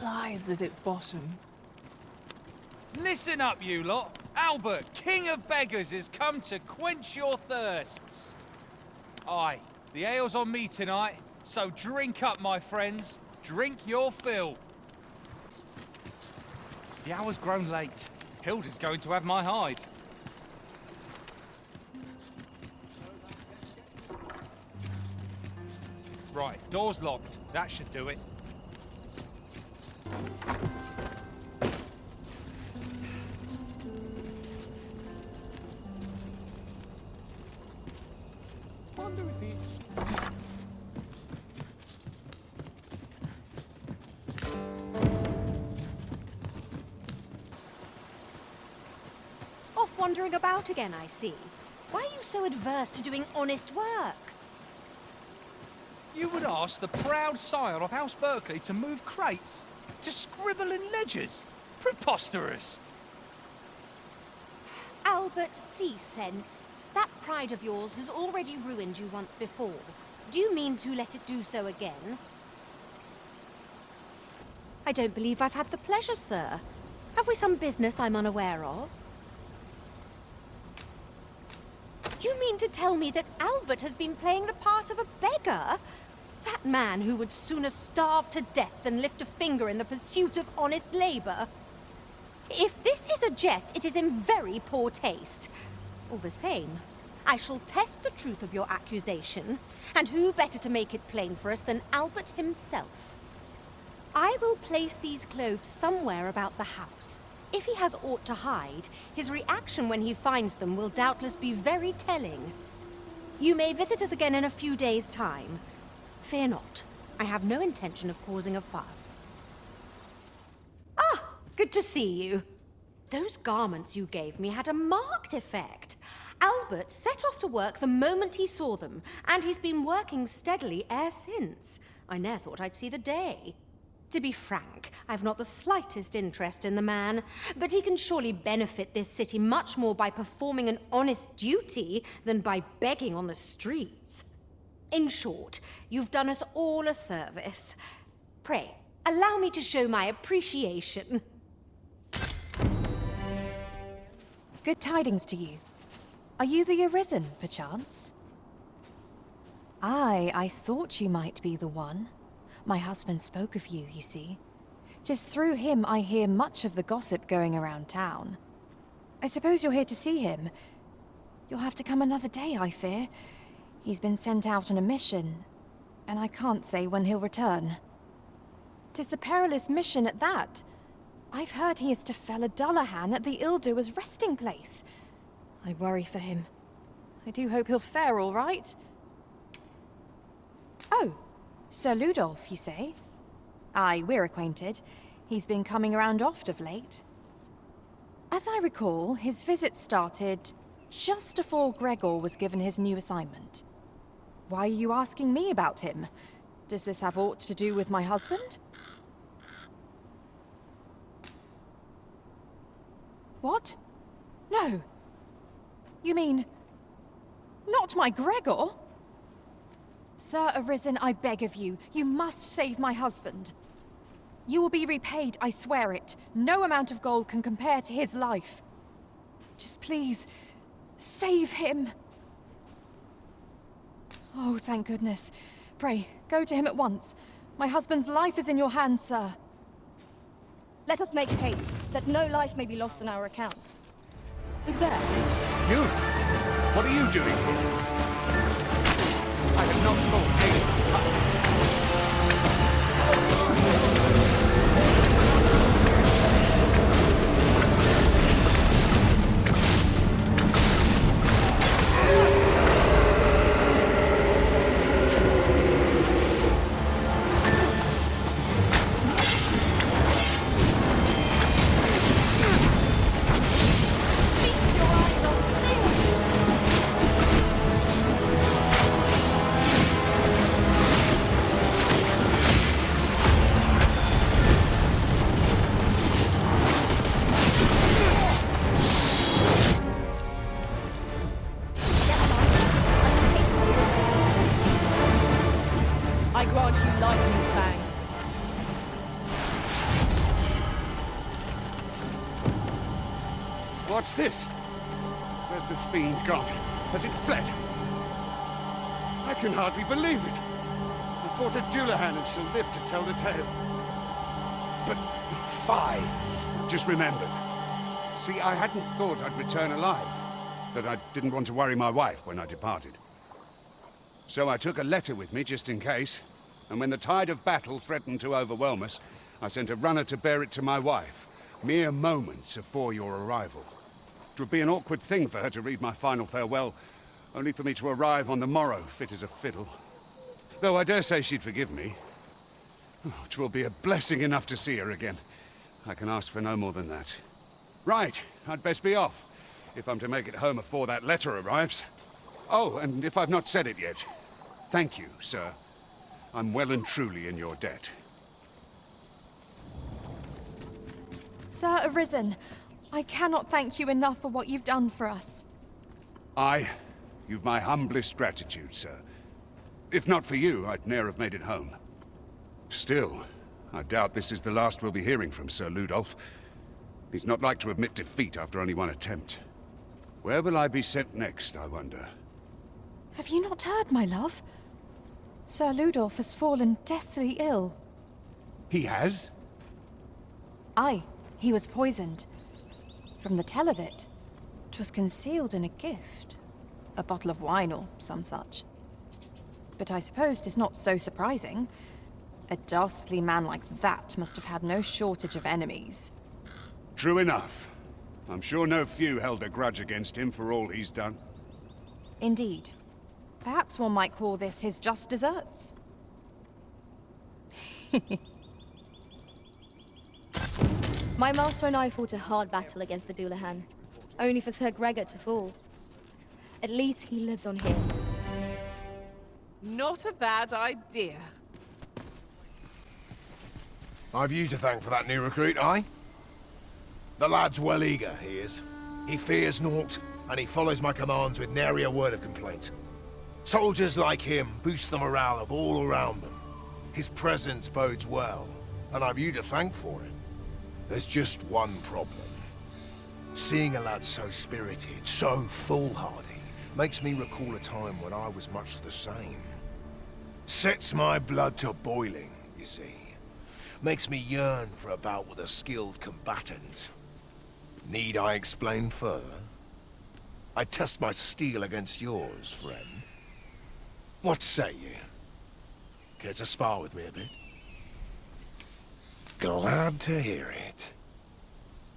slides at its bottom. Listen up, you lot. Albert, King of Beggars, has come to quench your thirsts. Aye, the ale's on me tonight, so drink up, my friends. Drink your fill. The hour's grown late. Hilda's going to have my hide. Right, door's locked. That should do it. Wonder if it's... Off wandering about again, I see. Why are you so adverse to doing honest work? You would ask the proud sire of House Berkeley to move crates? To scribble in ledgers? Preposterous! Albert, see sense. That pride of yours has already ruined you once before. Do you mean to let it do so again? I don't believe I've had the pleasure, sir. Have we some business I'm unaware of? You mean to tell me that Albert has been playing the part of a beggar? That man who would sooner starve to death than lift a finger in the pursuit of honest labor? If this is a jest, it is in very poor taste. All the same, I shall test the truth of your accusation, and who better to make it plain for us than Albert himself? I will place these clothes somewhere about the house. If he has aught to hide, his reaction when he finds them will doubtless be very telling. You may visit us again in a few days' time. Fear not. I have no intention of causing a fuss. Ah, good to see you. Those garments you gave me had a marked effect. Albert set off to work the moment he saw them, and he's been working steadily e'er since. I ne'er thought I'd see the day. To be frank, I've not the slightest interest in the man, but he can surely benefit this city much more by performing an honest duty than by begging on the streets. In short, you've done us all a service. Pray, allow me to show my appreciation. Good tidings to you. Are you the Arisen, perchance? Aye, I thought you might be the one. My husband spoke of you, you see. 'Tis through him I hear much of the gossip going around town. I suppose you're here to see him. You'll have to come another day, I fear. He's been sent out on a mission, and I can't say when he'll return. 'Tis a perilous mission at that. I've heard he is to fell a Dullahan at the Ill-Doer's resting place. I worry for him. I do hope he'll fare all right. Oh, Sir Ludolf, you say? Aye, we're acquainted. He's been coming around oft of late. As I recall, his visit started just afore Gregor was given his new assignment. Why are you asking me about him? Does this have aught to do with my husband? What? No. You mean... not my Gregor? Sir Arisen, I beg of you, you must save my husband. You will be repaid, I swear it. No amount of gold can compare to his life. Just please, save him. Oh, thank goodness. Pray, go to him at once. My husband's life is in your hands, sir. Let us make haste, that no life may be lost on our account. Look there. You? What are you doing here? I have not What's this? Where's the fiend gone? Has it fled? I can hardly believe it. I fought a Dullahan and she'll live to tell the tale. But, fie! Just remembered. See, I hadn't thought I'd return alive. But I didn't want to worry my wife when I departed. So I took a letter with me just in case. And when the tide of battle threatened to overwhelm us, I sent a runner to bear it to my wife, mere moments before your arrival. It would be an awkward thing for her to read my final farewell, only for me to arrive on the morrow, fit as a fiddle. Though I dare say she'd forgive me. Oh, it will be a blessing enough to see her again. I can ask for no more than that. Right, I'd best be off, if I'm to make it home before that letter arrives. Oh, and if I've not said it yet, thank you, sir. I'm well and truly in your debt. Sir Arisen, I cannot thank you enough for what you've done for us. You've my humblest gratitude, sir. If not for you, I'd ne'er have made it home. Still, I doubt this is the last we'll be hearing from Sir Ludolf. He's not like to admit defeat after only one attempt. Where will I be sent next, I wonder? Have you not heard, my love? Sir Ludolf has fallen deathly ill. He has? Aye, he was poisoned. From the tell of it, 'twas concealed in a gift. A bottle of wine or some such. But I suppose 'tis not so surprising. A dastardly man like that must have had no shortage of enemies. True enough. I'm sure no few held a grudge against him for all he's done. Indeed. Perhaps one might call this his just deserts. My master and I fought a hard battle against the Dullahan, only for Sir Gregor to fall. At least he lives on here. Not a bad idea. I've you to thank for that new recruit, aye? The lad's well eager, he is. He fears naught, and he follows my commands with nary a word of complaint. Soldiers like him boost the morale of all around them. His presence bodes well, and I've you to thank for it. There's just one problem. Seeing a lad so spirited, so foolhardy, makes me recall a time when I was much the same. Sets my blood to boiling, you see. Makes me yearn for a bout with a skilled combatant. Need I explain further? I test my steel against yours, friend. What say you? Care to spar with me a bit? Glad to hear it.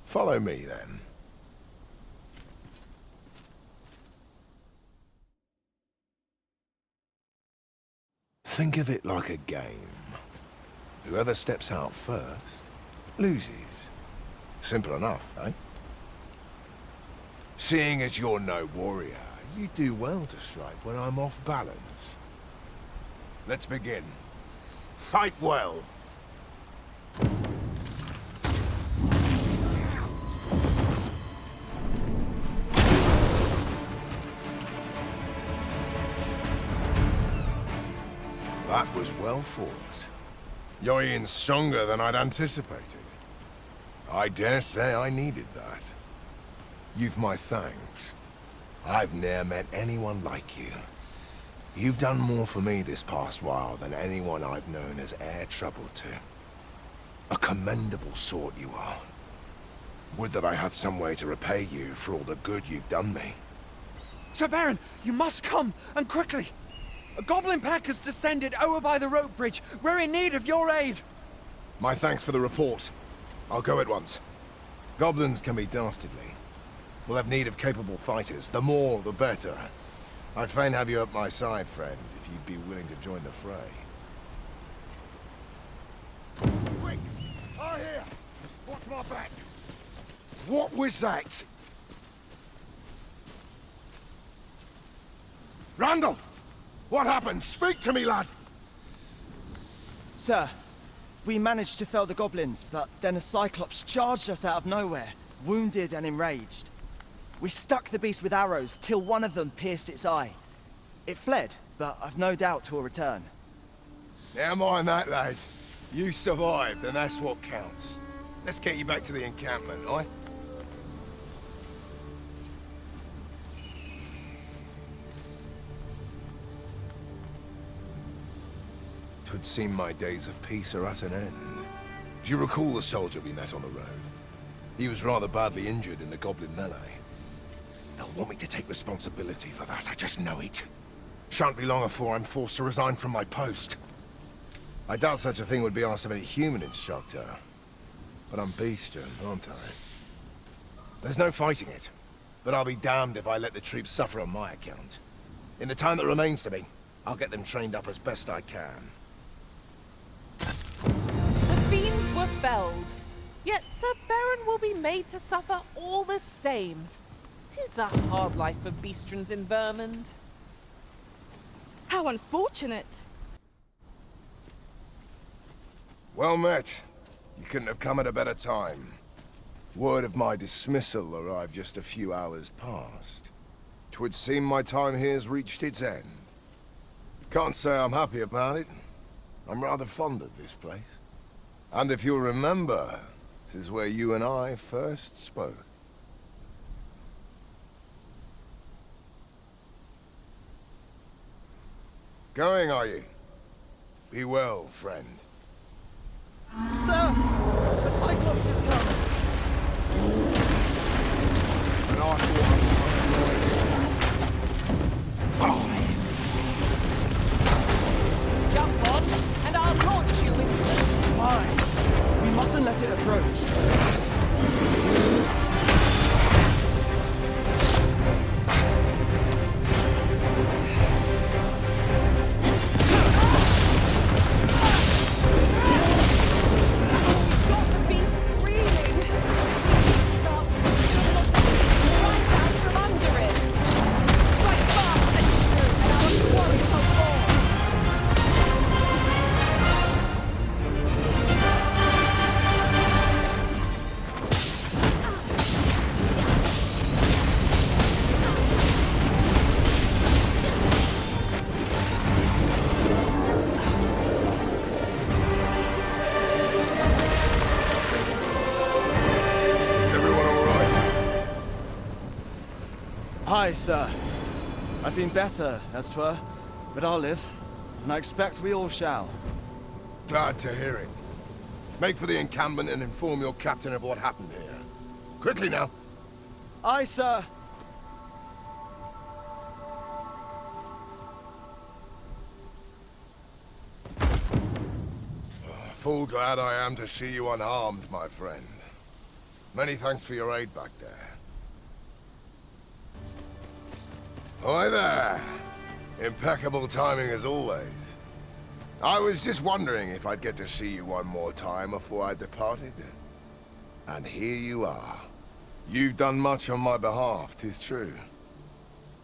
Follow me, then. Think of it like a game. Whoever steps out first, loses. Simple enough, eh? Seeing as you're no warrior, you do well to strike when I'm off balance. Let's begin. Fight well. That was well fought. You're in stronger than I'd anticipated. I dare say I needed that. You've my thanks. I've ne'er met anyone like you. You've done more for me this past while than anyone I've known has e'er troubled to. A commendable sort you are. Would that I had some way to repay you for all the good you've done me. Sir Baron, you must come, and quickly. A goblin pack has descended over by the rope bridge. We're in need of your aid. My thanks for the report. I'll go at once. Goblins can be dastardly. We'll have need of capable fighters. The more, the better. I'd fain have you at my side, friend, if you'd be willing to join the fray. Quick! I hear! Watch my back! What was that? Randall! What happened? Speak to me, lad! Sir, we managed to fell the goblins, but then a Cyclops charged us out of nowhere, wounded and enraged. We stuck the beast with arrows till one of them pierced its eye. It fled, but I've no doubt 'twill return. Never mind that, lad. You survived, and that's what counts. Let's get you back to the encampment, aye? 'twould seem my days of peace are at an end. Do you recall the soldier we met on the road? He was rather badly injured in the goblin melee. They'll want me to take responsibility for that, I just know it. Shan't be long before I'm forced to resign from my post. I doubt such a thing would be asked of any human instructor. But I'm bestian, aren't I? There's no fighting it. But I'll be damned if I let the troops suffer on my account. In the time that remains to me, I'll get them trained up as best I can. The fiends were felled, yet Sir Baron will be made to suffer all the same. 'Tis a hard life for beastrons in Vermund. How unfortunate! Well met. You couldn't have come at a better time. Word of my dismissal arrived just a few hours past. 'Twould seem my time here's reached its end. Can't say I'm happy about it. I'm rather fond of this place. And if you'll remember, 'tis where you and I first spoke. Going, are you? Be well, friend. Sir! The Cyclops has come! And I thought Jump on, and I'll launch you into it. Fine. We mustn't let it approach. Got the beast reeling. Stop. Right out from under it. Strike fast and true, and our quarry shall fall. Is everyone all right? Aye, sir. I've been better, as 'twere, but I'll live, and I expect we all shall. Glad to hear it. Make for the encampment and inform your captain of what happened here. Quickly now. Aye, sir. Full glad I am to see you unharmed, my friend. Many thanks for your aid back there. Hi there. Impeccable timing as always. I was just wondering if I'd get to see you one more time before I departed. And here you are. You've done much on my behalf, 'tis true.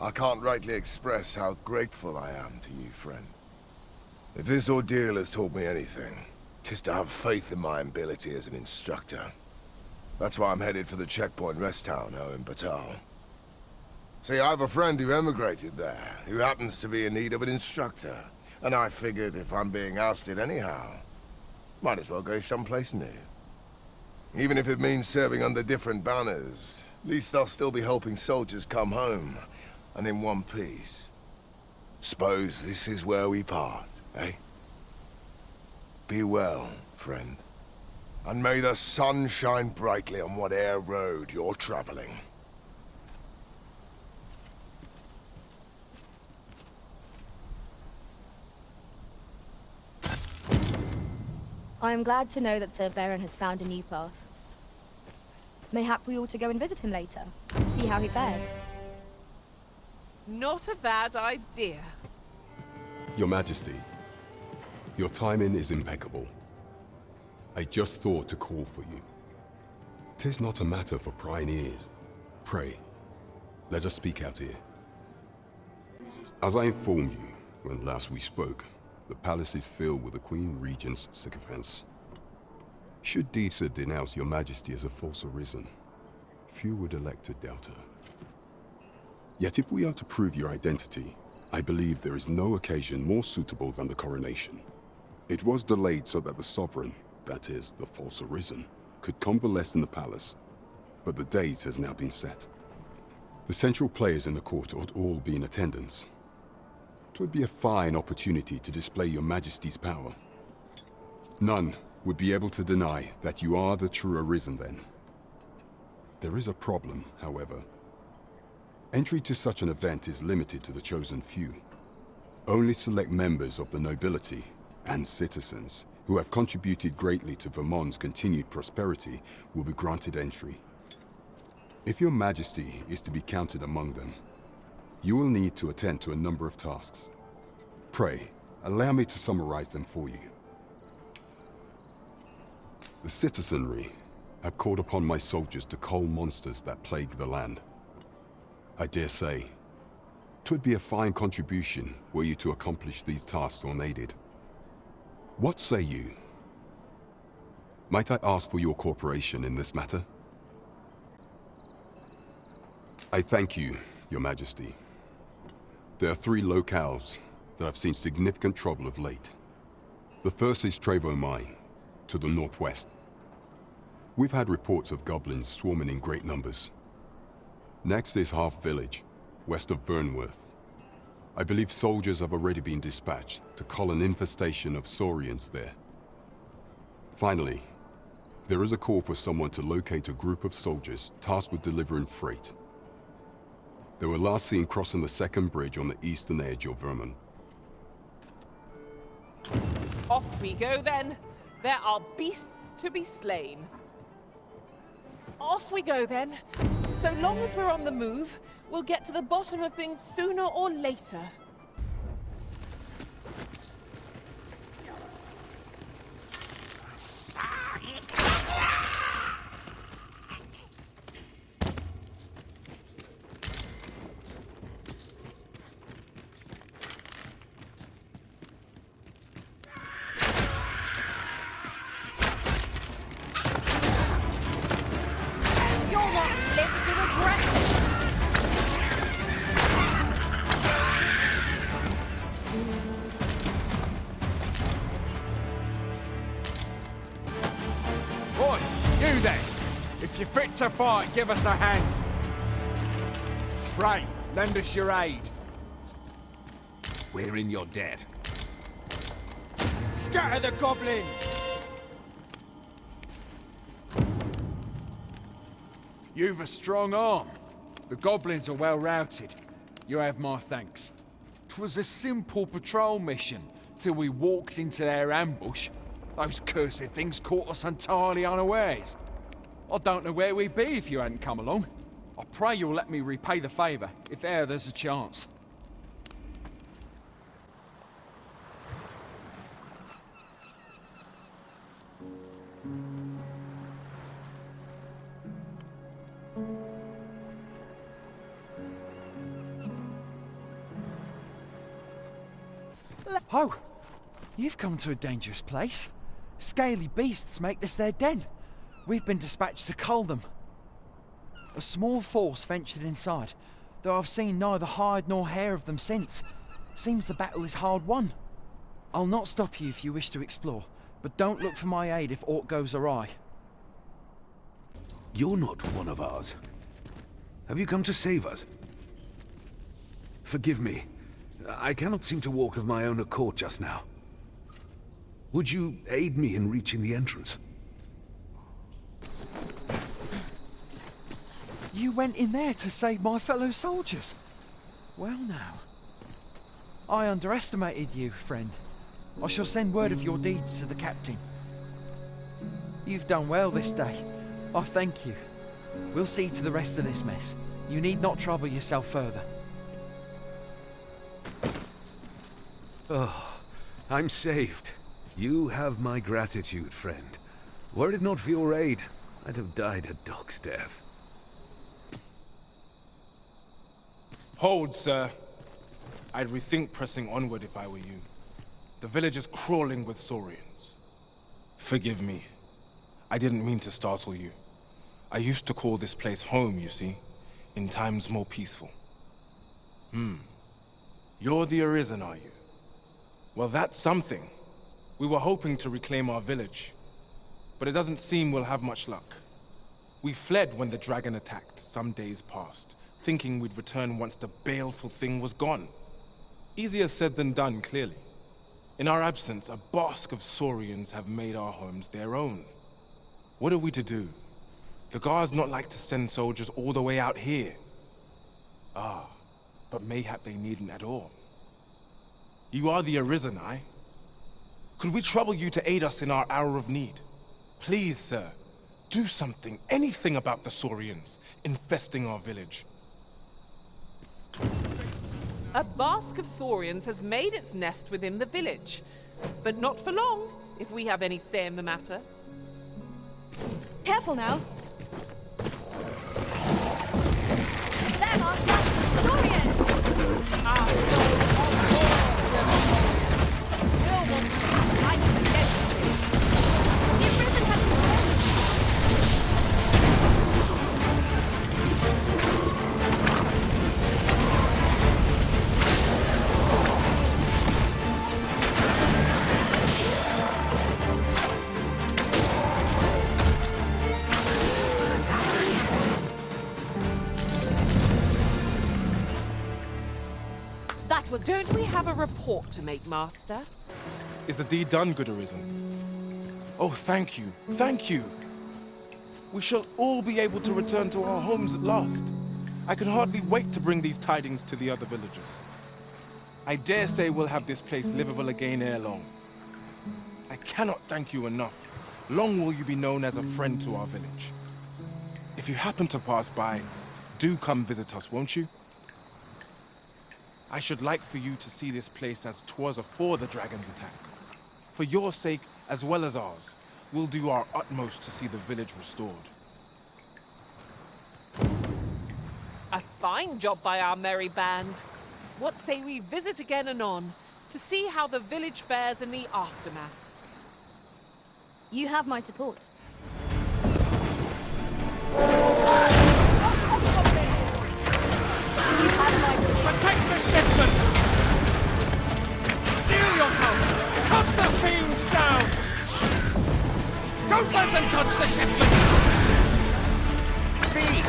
I can't rightly express how grateful I am to you, friend. If this ordeal has taught me anything, 'tis to have faith in my ability as an instructor. That's why I'm headed for the checkpoint rest town, in Batal. See, I have a friend who emigrated there, who happens to be in need of an instructor. And I figured if I'm being ousted anyhow, might as well go someplace new. Even if it means serving under different banners, at least I'll still be helping soldiers come home, and in one piece. Suppose this is where we part, eh? Be well, friend. And may the sun shine brightly on whate'er road you're traveling. I am glad to know that Sir Baron has found a new path. Mayhap we ought to go and visit him later, see how he fares. Not a bad idea. Your Majesty, your timing is impeccable. I just thought to call for you. 'Tis not a matter for prying ears. Pray, let us speak out here. As I informed you when last we spoke, the palace is filled with the Queen Regent's sycophants. Should Disa denounce your Majesty as a false arisen, few would elect to doubt her. Yet if we are to prove your identity, I believe there is no occasion more suitable than the coronation. It was delayed so that the sovereign, that is, the false arisen, could convalesce in the palace, but the date has now been set. The central players in the court ought all be in attendance. 'Twould be a fine opportunity to display your Majesty's power. None would be able to deny that you are the true Arisen then. There is a problem, however. Entry to such an event is limited to the chosen few. Only select members of the nobility and citizens who have contributed greatly to Vermont's continued prosperity will be granted entry. If your Majesty is to be counted among them, you will need to attend to a number of tasks. Pray, allow me to summarize them for you. The citizenry have called upon my soldiers to cull monsters that plague the land. I dare say, 'twould be a fine contribution were you to accomplish these tasks unaided. What say you? Might I ask for your cooperation in this matter? I thank you, Your Majesty. There are 3 locales that have seen significant trouble of late. The first is Trevo Mine, to the northwest. We've had reports of goblins swarming in great numbers. Next is Half Village, west of Burnworth. I believe soldiers have already been dispatched to cull an infestation of saurians there. Finally, there is a call for someone to locate a group of soldiers tasked with delivering freight. They were last seen crossing the second bridge on the eastern edge of Vermont. Off we go then. There are beasts to be slain. Off we go then. So long as we're on the move, we'll get to the bottom of things sooner or later. You'll not live to regret it! Oi, you then! If you're fit to fight, give us a hand. Pray, lend us your aid. We're in your debt. Scatter the goblins! You've a strong arm. The goblins are well routed. You have my thanks. 'Twas a simple patrol mission, till we walked into their ambush. Those cursed things caught us entirely unawares. I don't know where we'd be if you hadn't come along. I pray you'll let me repay the favour, if e'er there's a chance. Oh, you've come to a dangerous place. Scaly beasts make this their den. We've been dispatched to cull them. A small force ventured inside, though I've seen neither hide nor hair of them since. Seems the battle is hard won. I'll not stop you if you wish to explore, but don't look for my aid if aught goes awry. You're not one of ours. Have you come to save us? Forgive me. I cannot seem to walk of my own accord just now. Would you aid me in reaching the entrance? You went in there to save my fellow soldiers? Well now. I underestimated you, friend. I shall send word of your deeds to the captain. You've done well this day. I thank you. We'll see to the rest of this mess. You need not trouble yourself further. Oh, I'm saved. You have my gratitude, friend. Were it not for your aid, I'd have died a dog's death. Hold, sir. I'd rethink pressing onward if I were you. The village is crawling with saurians. Forgive me. I didn't mean to startle you. I used to call this place home, you see, in times more peaceful. You're the Arisen, are you? Well, that's something. We were hoping to reclaim our village, but it doesn't seem we'll have much luck. We fled when the dragon attacked some days past, thinking we'd return once the baleful thing was gone. Easier said than done, clearly. In our absence, a bask of Saurians have made our homes their own. What are we to do? The guards not like to send soldiers all the way out here. Ah, but mayhap they needn't at all. You are the Arisen, aye? Could we trouble you to aid us in our hour of need? Please, sir, do something, anything about the Saurians infesting our village. A bask of Saurians has made its nest within the village, but not for long, if we have any say in the matter. Careful now. There, Master! Saurian! Don't we have a report to make, Master? Is the deed done, good Arisen? Oh, thank you, thank you. We shall all be able to return to our homes at last. I can hardly wait to bring these tidings to the other villagers. I dare say we'll have this place livable again ere long. I cannot thank you enough. Long will you be known as a friend to our village. If you happen to pass by, do come visit us, won't you? I should like for you to see this place as 'twas afore the dragon's attack. For your sake, as well as ours, we'll do our utmost to see the village restored. A fine job by our merry band. What say we visit again anon, to see how the village fares in the aftermath? You have my support. Protect the shipment! Steel yourself! Cut the fiends down! Don't let them touch the shipment! Bee!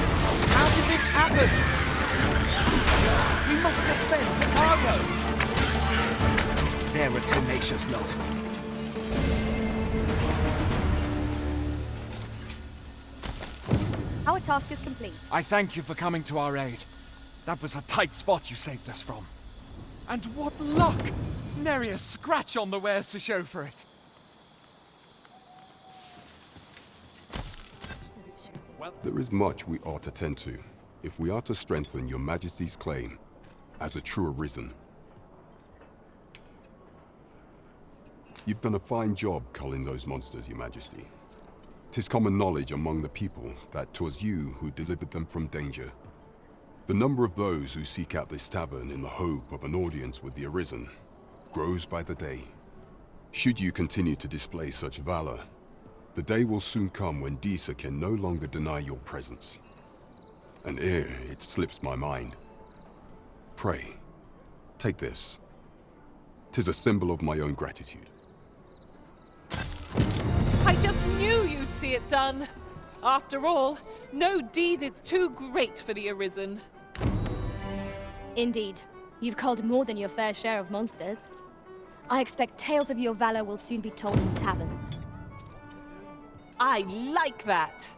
How did this happen? We must defend the cargo! They're a tenacious lot. Our task is complete. I thank you for coming to our aid. That was a tight spot you saved us from. And what luck! Nary a scratch on the wares to show for it. There is much we ought to tend to, if we are to strengthen your Majesty's claim as a true Arisen. You've done a fine job culling those monsters, Your Majesty. 'Tis common knowledge among the people that 'twas you who delivered them from danger. The number of those who seek out this tavern in the hope of an audience with the Arisen grows by the day. Should you continue to display such valor, the day will soon come when Disa can no longer deny your presence. And ere it slips my mind, pray, take this. 'Tis a symbol of my own gratitude. I just knew you'd see it done. After all, no deed is too great for the Arisen. Indeed. You've culled more than your fair share of monsters. I expect tales of your valor will soon be told in taverns. I like that.